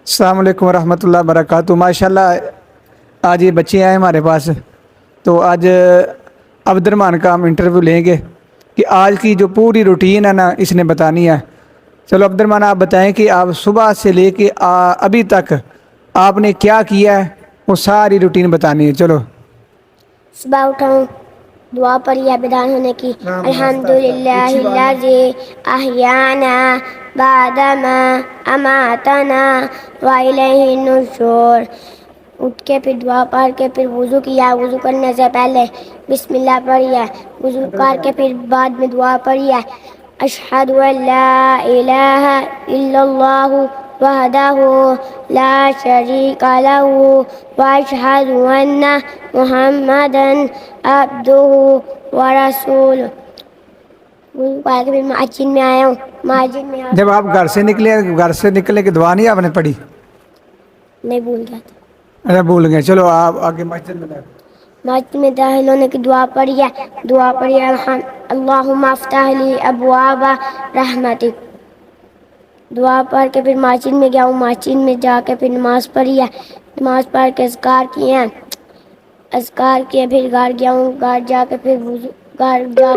السلام علیکم ورحمۃ اللہ وبرکاتہ۔ ماشاءاللہ آج یہ بچے آئے ہمارے پاس، تو آج عبد الرحمن کا ہم انٹرویو لیں گے کہ آج کی جو پوری روٹین ہے نا اس نے بتانی ہے۔ چلو عبد الرحمن آپ بتائیں کہ آپ صبح سے لے کے ابھی تک آپ نے کیا کیا ہے، وہ ساری روٹین بتانی ہے۔ چلو صبح اٹھاؤں، دعا پڑھی ہے بیدار ہونے کی، الحمدللہ الذی احیانا بعدما اماتنا والیہ النشور۔ اٹھ کے پھر دعا پڑھ کے پھر وضو کیا، وضو کرنے سے پہلے بسم اللہ پڑھی ہے، وضو کر کے پھر بعد میں دعا پڑھی ہے، اشہد ان لا الہ الا اللہ وحدہ لا شریک لہ واشہد ان محمدا عبدہ ورسولہ۔ میں مسجد میں آیا ہوں، مسجد میں جب آپ گھر سے نکلنے کی دعا نہیں آپ نے پڑھی؟ نہیں بھول گیا تھا۔ اچھا بھول گئے، چلو آپ آگے مسجد میں جائیں۔ مسجد میں داخل ہونے کی دعا پڑھی ہے، دعا پڑھی ہے اللہم افتح لی ابواب رحمتک۔ دعا پڑھ کے پھر مسجد میں گیا ہوں، مسجد میں جا کے پھر نماز پڑھی ہے، نماز پڑھ کے اذکار کیے ہیں، اذکار کیے پھر گھر گیا ہوں، گھر جا کے پھر گھر جا